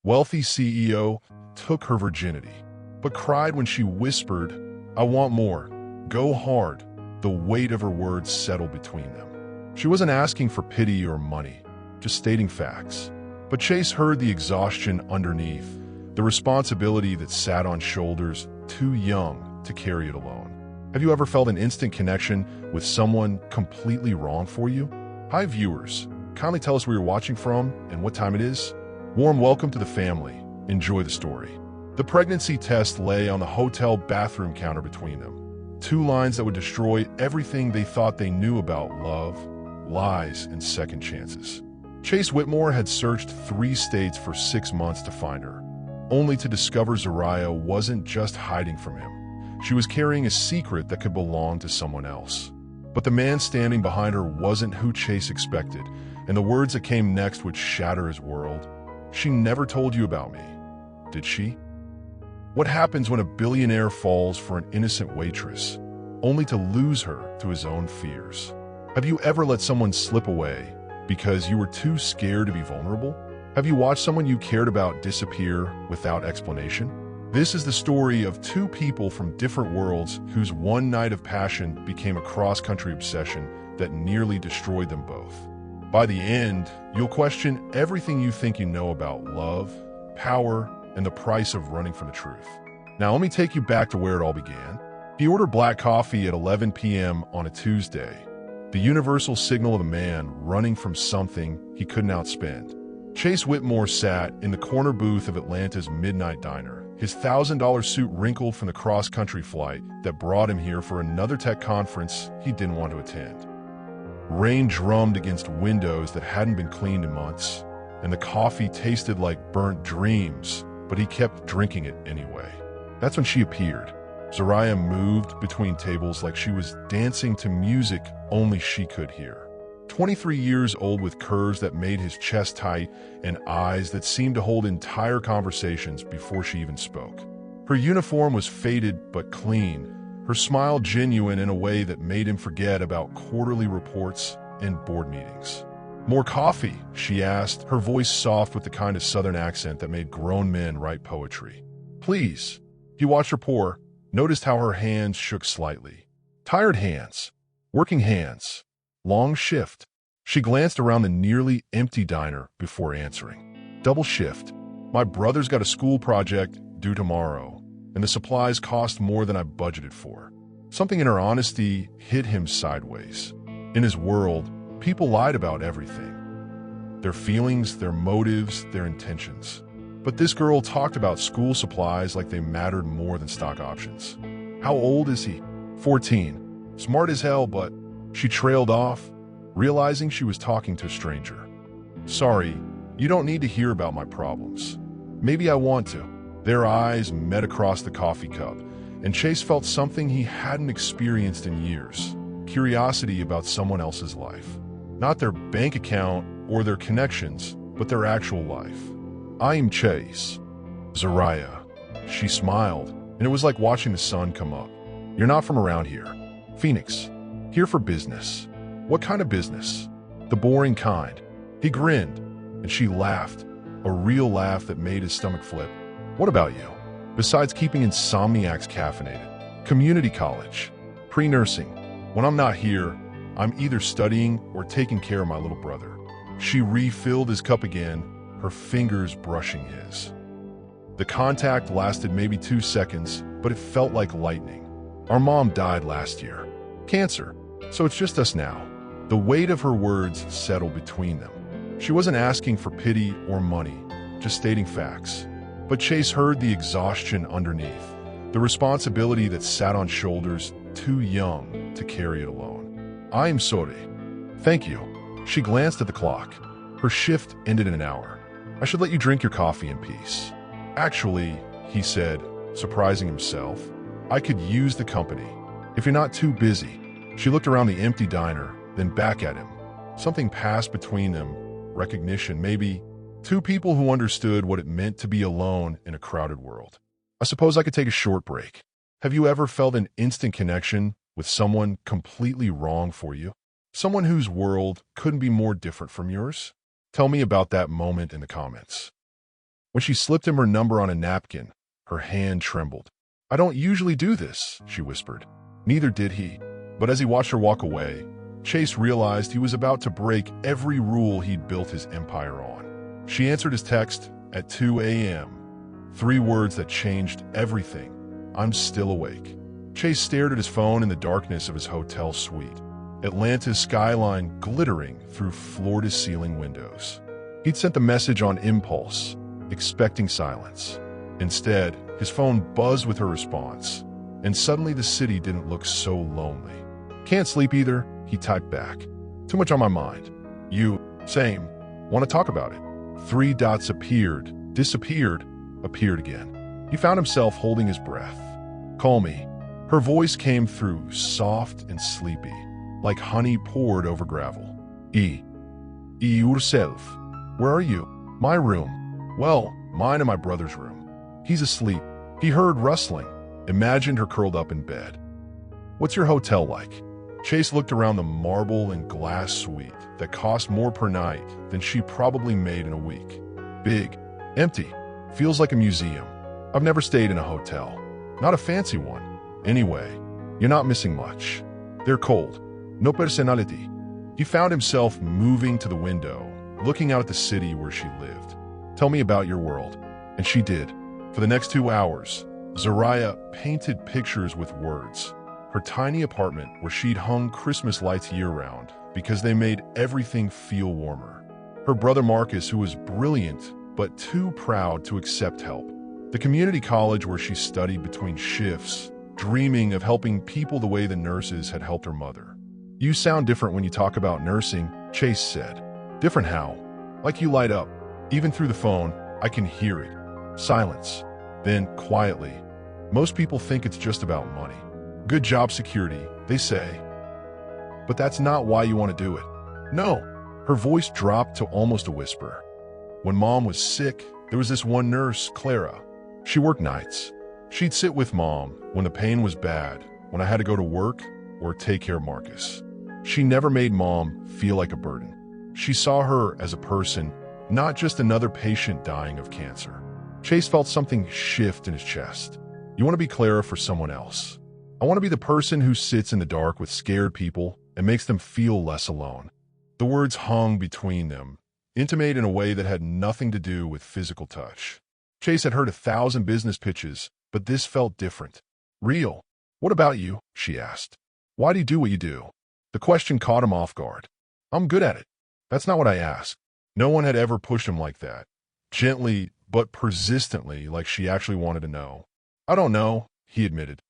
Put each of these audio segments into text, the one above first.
wealthy CEO, took her virginity, but cried when she whispered, "I want more. Go hard." The weight of her words settled between them. She wasn't asking for pity or money, just stating facts. But Chase heard the exhaustion underneath, the responsibility that sat on shoulders too young to carry it alone. Have you ever felt an instant connection with someone completely wrong for you? Hi viewers, kindly tell us where you're watching from and what time it is. Warm welcome to the family. Enjoy the story. The pregnancy test lay on the hotel bathroom counter between them. Two lines that would destroy everything they thought they knew about love, lies, and second chances. Chase Whitmore had searched 3 states for 6 months to find her, only to discover Zariah wasn't just hiding from him. She was carrying a secret that could belong to someone else. But the man standing behind her wasn't who Chase expected, and the words that came next would shatter his world. "She never told you about me, did she?" What happens when a billionaire falls for an innocent waitress, only to lose her to his own fears? Have you ever let someone slip away because you were too scared to be vulnerable? Have you watched someone you cared about disappear without explanation? This is the story of 2 people from different worlds whose one night of passion became a cross-country obsession that nearly destroyed them both. By the end, you'll question everything you think you know about love, power, and the price of running from the truth. Now let me take you back to where it all began. He ordered black coffee at 11 p.m. on a Tuesday, the universal signal of a man running from something he couldn't outspend. Chase Whitmore sat in the corner booth of Atlanta's Midnight Diner, his $1,000 suit wrinkled from the cross-country flight that brought him here for another tech conference he didn't want to attend. Rain drummed against windows that hadn't been cleaned in months, and the coffee tasted like burnt dreams, but he kept drinking it anyway. That's when she appeared. Zariah moved between tables like she was dancing to music only she could hear. 23 years old with curves that made his chest tight and eyes that seemed to hold entire conversations before she even spoke. Her uniform was faded but clean, her smile genuine in a way that made him forget about quarterly reports and board meetings. "More coffee?" she asked, her voice soft with the kind of southern accent that made grown men write poetry. "Please." He watched her pour, noticed how her hands shook slightly. Tired hands, working hands, long shift. She glanced around the nearly empty diner before answering. "Double shift. My brother's got a school project due tomorrow, and the supplies cost more than I budgeted for." Something in her honesty hit him sideways. In his world, people lied about everything. Their feelings, their motives, their intentions. But this girl talked about school supplies like they mattered more than stock options. "How old is he?" 14. Smart as hell, but she trailed off, realizing she was talking to a stranger. "Sorry, you don't need to hear about my problems. Maybe I want to." Their eyes met across the coffee cup, and Chase felt something he hadn't experienced in years. Curiosity about someone else's life. Not their bank account or their connections, but their actual life. "I'm Chase." "Zariah." She smiled, and it was like watching the sun come up. "You're not from around here." "Phoenix. Here for business." "What kind of business?" "The boring kind." He grinned, and she laughed, a real laugh that made his stomach flip. "What about you? Besides keeping insomniacs caffeinated?" "Community college. Pre-nursing. When I'm not here, I'm either studying or taking care of my little brother." She refilled his cup again, her fingers brushing his. The contact lasted maybe 2 seconds, but it felt like lightning. "Our mom died last year. Cancer. So it's just us now." The weight of her words settled between them. She wasn't asking for pity or money, just stating facts. But Chase heard the exhaustion underneath, the responsibility that sat on shoulders too young to carry it alone. "I'm sorry." "Thank you." She glanced at the clock. Her shift ended in an hour. "I should let you drink your coffee in peace." "Actually," he said, surprising himself, "I could use the company. If you're not too busy." She looked around the empty diner, then back at him. Something passed between them, recognition maybe. 2 people who understood what it meant to be alone in a crowded world. "I suppose I could take a short break." Have you ever felt an instant connection with someone completely wrong for you? Someone whose world couldn't be more different from yours? Tell me about that moment in the comments. When she slipped him her number on a napkin, her hand trembled. "I don't usually do this," she whispered. Neither did he. But as he watched her walk away, Chase realized he was about to break every rule he'd built his empire on. She answered his text at 2 a.m. 3 words that changed everything. "I'm still awake." Chase stared at his phone in the darkness of his hotel suite, Atlanta's skyline glittering through floor-to-ceiling windows. He'd sent the message on impulse, expecting silence. Instead, his phone buzzed with her response, and suddenly the city didn't look so lonely. "Can't sleep either," he typed back. "Too much on my mind." "You, same. Want to talk about it?" 3 dots appeared, disappeared, appeared again. He found himself holding his breath. "Call me." Her voice came through, soft and sleepy, like honey poured over gravel. Yourself. Where are you?" "My room." "Well, mine and my brother's room. He's asleep." He heard rustling, imagined her curled up in bed. "What's your hotel like?" Chase looked around the marble and glass suite that cost more per night than she probably made in a week. "Big. Empty. Feels like a museum. I've never stayed in a hotel. Not a fancy one. Anyway, you're not missing much. They're cold. No personality." He found himself moving to the window, looking out at the city where she lived. "Tell me about your world." And she did. For the next 2 hours, Zariah painted pictures with words. Her tiny apartment where she'd hung Christmas lights year-round because they made everything feel warmer. Her brother Marcus, who was brilliant but too proud to accept help. The community college where she studied between shifts, dreaming of helping people the way the nurses had helped her mother. "You sound different when you talk about nursing," Chase said. "Different how?" "Like you light up. Even through the phone, I can hear it." Silence. Then, quietly, "Most people think it's just about money. Good job security, they say. But that's not why you want to do it." "No." Her voice dropped to almost a whisper. "When Mom was sick, there was this one nurse, Clara. She worked nights. She'd sit with Mom when the pain was bad, when I had to go to work or take care of Marcus. She never made Mom feel like a burden. She saw her as a person, not just another patient dying of cancer." Chase felt something shift in his chest. "You want to be Clara for someone else. I want to be the person who sits in the dark with scared people and makes them feel less alone." The words hung between them, intimate in a way that had nothing to do with physical touch. Chase had heard 1,000 business pitches, but this felt different. "Real. What about you?" she asked. "Why do you do what you do?" The question caught him off guard. "I'm good at it." "That's not what I asked." No one had ever pushed him like that. Gently, but persistently, like she actually wanted to know. "I don't know," he admitted.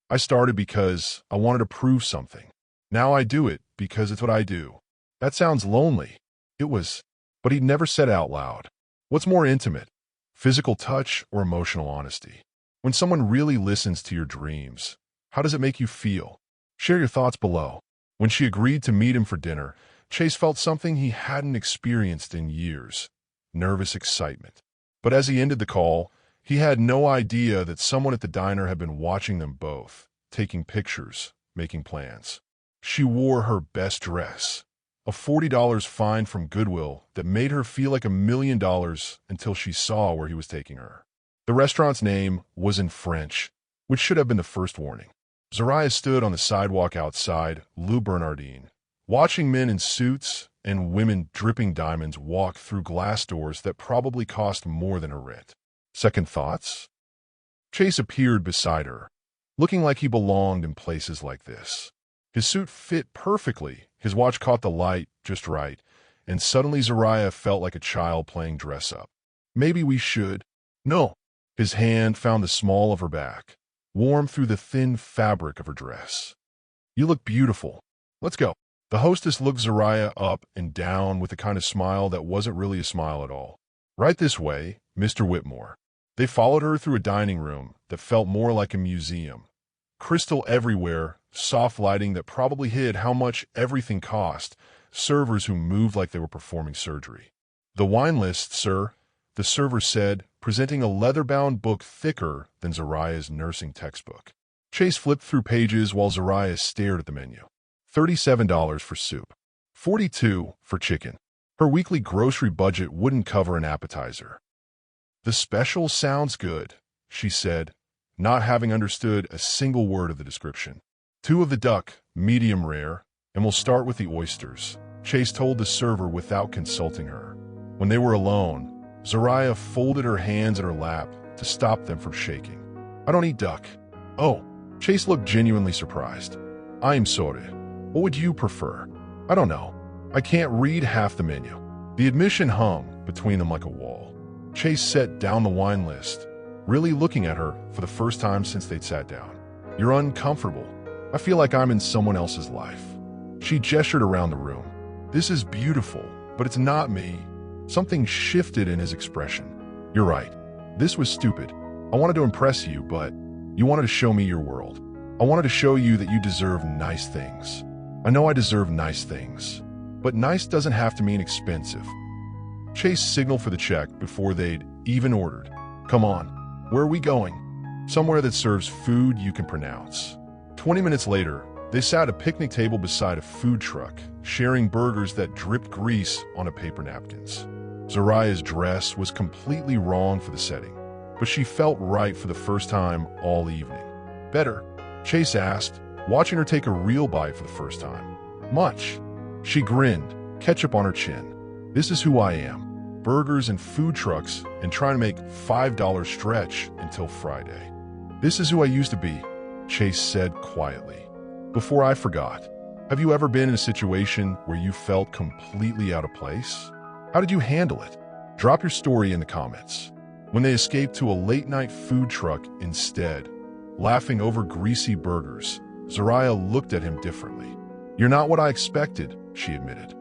"I started because I wanted to prove something. Now I do it because it's what I do." That sounds lonely. It was, but he'd never said it out loud. What's more intimate? Physical touch or emotional honesty? When someone really listens to your dreams, how does it make you feel? Share your thoughts below. When she agreed to meet him for dinner, Chase felt something he hadn't experienced in years: nervous excitement. But as he ended the call, he had no idea that someone at the diner had been watching them both, taking pictures, making plans. She wore her best dress, a $40 fine from Goodwill that made her feel like $1 million until she saw where he was taking her. The restaurant's name was in French, which should have been the first warning. Zariah stood on the sidewalk outside Le Bernardin, watching men in suits and women dripping diamonds walk through glass doors that probably cost more than her rent. Second thoughts? Chase appeared beside her, looking like he belonged in places like this. His suit fit perfectly, his watch caught the light just right, and suddenly Zariah felt like a child playing dress-up. "Maybe we should." "No." His hand found the small of her back, warm through the thin fabric of her dress. "You look beautiful. Let's go." The hostess looked Zariah up and down with a kind of smile that wasn't really a smile at all. "Right this way, Mr. Whitmore." They followed her through a dining room that felt more like a museum. Crystal everywhere, soft lighting that probably hid how much everything cost, servers who moved like they were performing surgery. "The wine list, sir," the server said, presenting a leather-bound book thicker than Zariah's nursing textbook. Chase flipped through pages while Zariah stared at the menu. $37 for soup. $42 for chicken. Her weekly grocery budget wouldn't cover an appetizer. The special sounds good, she said, not having understood a single word of the description. 2 of the duck, medium rare, and we'll start with the oysters, Chase told the server without consulting her. When they were alone, Zariah folded her hands in her lap to stop them from shaking. I don't eat duck. Oh, Chase looked genuinely surprised. I'm sorry. What would you prefer? I don't know. I can't read half the menu. The admission hung between them like a wall. Chase set down the wine list, really looking at her for the first time since they'd sat down. You're uncomfortable. I feel like I'm in someone else's life. She gestured around the room. This is beautiful, but it's not me. Something shifted in his expression. You're right. This was stupid. I wanted to impress you, but you wanted to show me your world. I wanted to show you that you deserve nice things. I know I deserve nice things, but nice doesn't have to mean expensive. Chase signaled for the check before they'd even ordered. Come on, where are we going? Somewhere that serves food you can pronounce. 20 minutes later, they sat at a picnic table beside a food truck, sharing burgers that dripped grease on paper napkins. Zariah's dress was completely wrong for the setting, but she felt right for the first time all evening. Better? Chase asked, watching her take a real bite for the first time. Much. She grinned, ketchup on her chin. This is who I am. Burgers and food trucks and trying to make $5 stretch until Friday. This is who I used to be, Chase said quietly. Before I forgot, have you ever been in a situation where you felt completely out of place? How did you handle it? Drop your story in the comments. When they escaped to a late-night food truck instead, laughing over greasy burgers, Zariah looked at him differently. You're not what I expected, she admitted.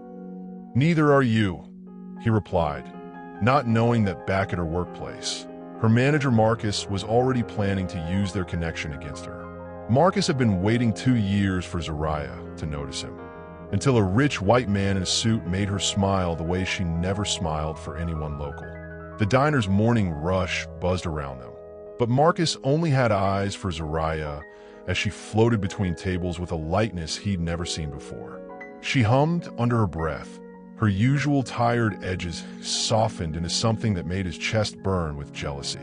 Neither are you, he replied, not knowing that back at her workplace, her manager Marcus was already planning to use their connection against her. Marcus had been waiting 2 years for Zariah to notice him, until a rich white man in a suit made her smile the way she never smiled for anyone local. The diner's morning rush buzzed around them, but Marcus only had eyes for Zariah as she floated between tables with a lightness he'd never seen before. She hummed under her breath, her usual tired edges softened into something that made his chest burn with jealousy.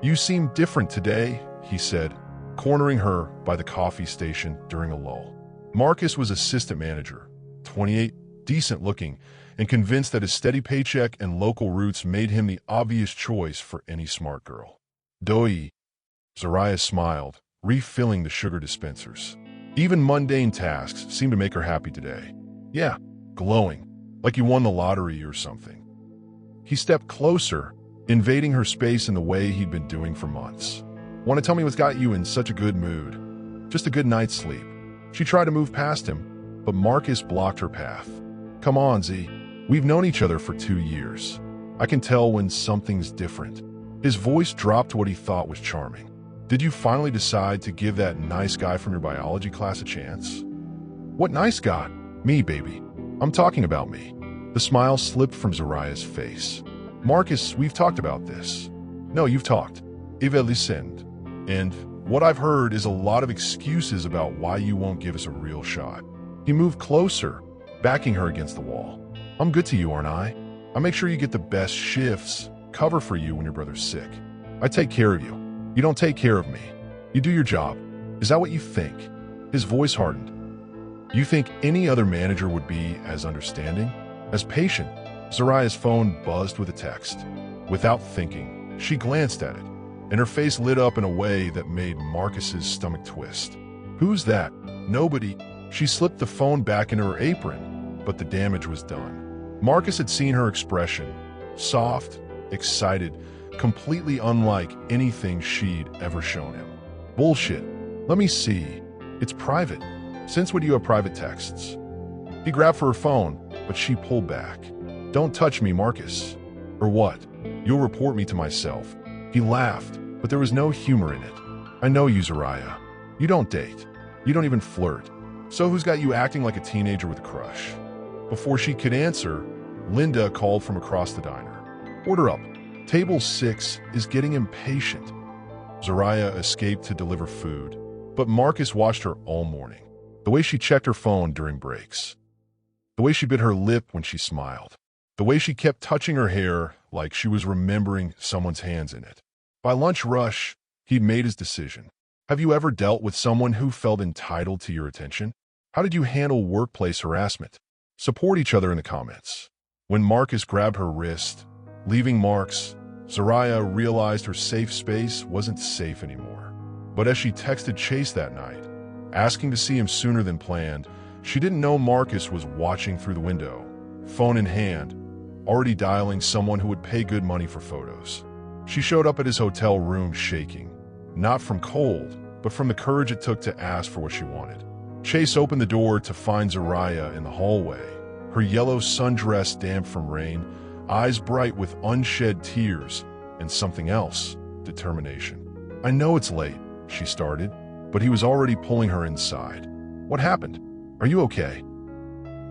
You seem different today, he said, cornering her by the coffee station during a lull. Marcus was assistant manager, 28, decent looking, and convinced that his steady paycheck and local roots made him the obvious choice for any smart girl. Doi, Zariah smiled, refilling the sugar dispensers. Even mundane tasks seemed to make her happy today. Yeah, glowing, like you won the lottery or something. He stepped closer, invading her space in the way he'd been doing for months. Want to tell me what's got you in such a good mood? Just a good night's sleep. She tried to move past him, but Marcus blocked her path. Come on, Z. We've known each other for 2 years. I can tell when something's different. His voice dropped to what he thought was charming. Did you finally decide to give that nice guy from your biology class a chance? What nice guy? Me, baby. I'm talking about me. The smile slipped from Zariah's face. Marcus, we've talked about this. No, you've talked. Eva listened. And what I've heard is a lot of excuses about why you won't give us a real shot. He moved closer, backing her against the wall. I'm good to you, aren't I? I make sure you get the best shifts, cover for you when your brother's sick. I take care of you. You don't take care of me. You do your job. Is that what you think? His voice hardened. You think any other manager would be as understanding, as patient? Zariah's phone buzzed with a text. Without thinking, she glanced at it, and her face lit up in a way that made Marcus's stomach twist. Who's that? Nobody. She slipped the phone back into her apron, but the damage was done. Marcus had seen her expression, soft, excited, completely unlike anything she'd ever shown him. Bullshit. Let me see. It's private. Since when do you have private texts? He grabbed for her phone, but she pulled back. Don't touch me, Marcus. Or what? You'll report me to myself. He laughed, but there was no humor in it. I know you, Zariah. You don't date. You don't even flirt. So who's got you acting like a teenager with a crush? Before she could answer, Linda called from across the diner. Order up. Table 6 is getting impatient. Zariah escaped to deliver food, but Marcus watched her all morning. The way she checked her phone during breaks. The way she bit her lip when she smiled. The way she kept touching her hair like she was remembering someone's hands in it. By lunch rush, he'd made his decision. Have you ever dealt with someone who felt entitled to your attention? How did you handle workplace harassment? Support each other in the comments. When Marcus grabbed her wrist, leaving marks, Zariah realized her safe space wasn't safe anymore. But as she texted Chase that night, asking to see him sooner than planned, she didn't know Marcus was watching through the window, phone in hand, already dialing someone who would pay good money for photos. She showed up at his hotel room shaking, not from cold, but from the courage it took to ask for what she wanted. Chase opened the door to find Zariah in the hallway, her yellow sundress damp from rain, eyes bright with unshed tears, and something else, determination. I know it's late, she started, but he was already pulling her inside. What happened? Are you okay?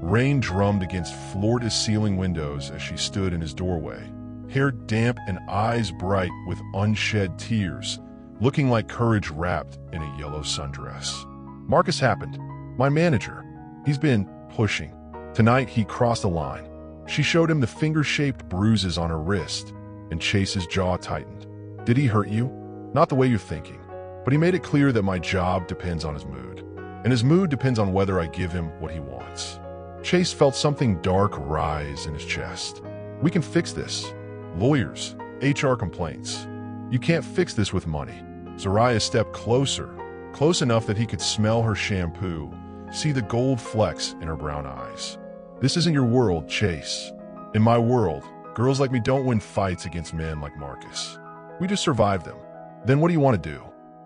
Rain drummed against floor-to-ceiling windows as she stood in his doorway, hair damp and eyes bright with unshed tears, looking like courage wrapped in a yellow sundress. Marcus happened. My manager. He's been pushing. Tonight he crossed a line. She showed him the finger-shaped bruises on her wrist, and Chase's jaw tightened. Did he hurt you? Not the way you're thinking. But he made it clear that my job depends on his mood. And his mood depends on whether I give him what he wants. Chase felt something dark rise in his chest. We can fix this. Lawyers, HR complaints. You can't fix this with money. Zariah stepped closer, close enough that he could smell her shampoo, see the gold flecks in her brown eyes. This isn't your world, Chase. In my world, girls like me don't win fights against men like Marcus. We just survive them. Then what do you want to do?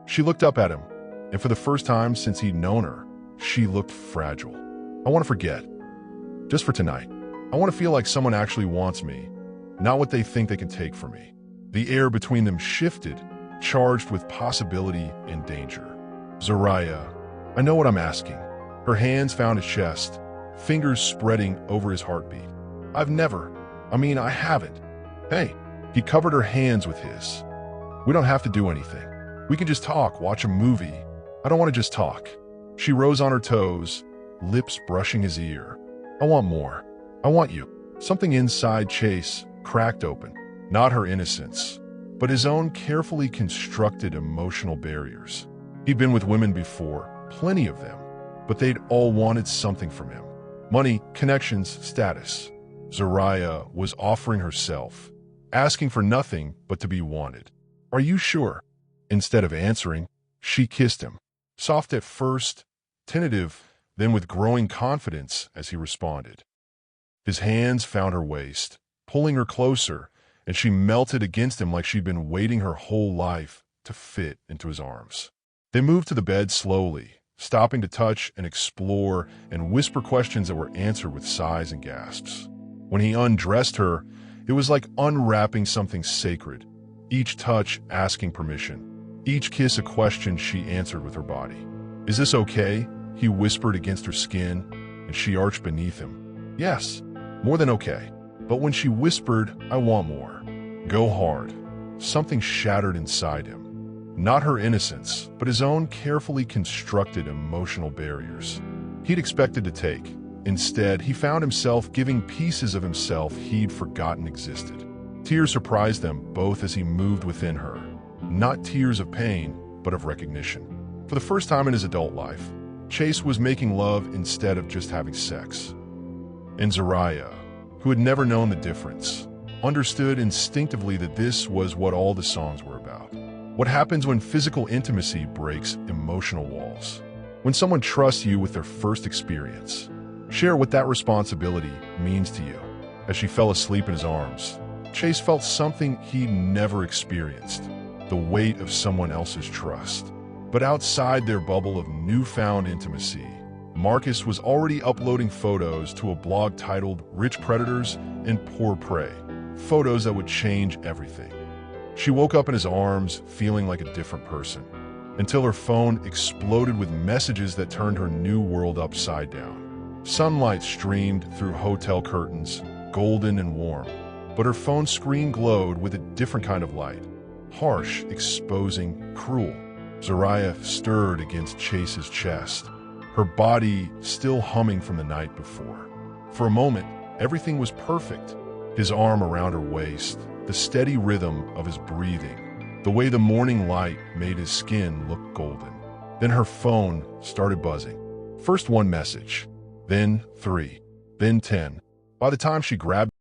She looked up at him, and for the first time since he'd known her, she looked fragile. I want to forget. Just for tonight. I want to feel like someone actually wants me, not what they think they can take from me. The air between them shifted, charged with possibility and danger. Zariah, I know what I'm asking. Her hands found his chest, fingers spreading over his heartbeat. I haven't. Hey, he covered her hands with his. We don't have to do anything. We can just talk, watch a movie. I don't want to just talk. She rose on her toes, lips brushing his ear. I want more. I want you. Something inside Chase cracked open. Not her innocence, but his own carefully constructed emotional barriers. He'd been with women before, plenty of them, but they'd all wanted something from him. Money, connections, status. Zariah was offering herself, asking for nothing but to be wanted. Are you sure? Instead of answering, she kissed him. Soft at first, tentative, then with growing confidence as he responded. His hands found her waist, pulling her closer, and she melted against him like she'd been waiting her whole life to fit into his arms. They moved to the bed slowly, stopping to touch and explore and whisper questions that were answered with sighs and gasps. When he undressed her, it was like unwrapping something sacred, each touch asking permission, each kiss a question she answered with her body. Is this okay? He whispered against her skin, and she arched beneath him. Yes, more than okay. But when she whispered, I want more. Go hard. Something shattered inside him. Not her innocence, but his own carefully constructed emotional barriers. He'd expected to take. Instead, he found himself giving pieces of himself he'd forgotten existed. Tears surprised them both as he moved within her. Not tears of pain, but of recognition. For the first time in his adult life, Chase was making love instead of just having sex. And Zariah, who had never known the difference, understood instinctively that this was what all the songs were about. What happens when physical intimacy breaks emotional walls? When someone trusts you with their first experience. Share what that responsibility means to you. As she fell asleep in his arms, Chase felt something he'd never experienced, the weight of someone else's trust. But outside their bubble of newfound intimacy, Marcus was already uploading photos to a blog titled Rich Predators and Poor Prey, photos that would change everything. She woke up in his arms feeling like a different person, until her phone exploded with messages that turned her new world upside down. Sunlight streamed through hotel curtains, golden and warm, but her phone screen glowed with a different kind of light, harsh, exposing, cruel. Zariah stirred against Chase's chest, her body still humming from the night before. For a moment, everything was perfect. his arm around her waist, the steady rhythm of his breathing, the way the morning light made his skin look golden. Then her phone started buzzing. First one message, then 3, then 10. By the time she grabbed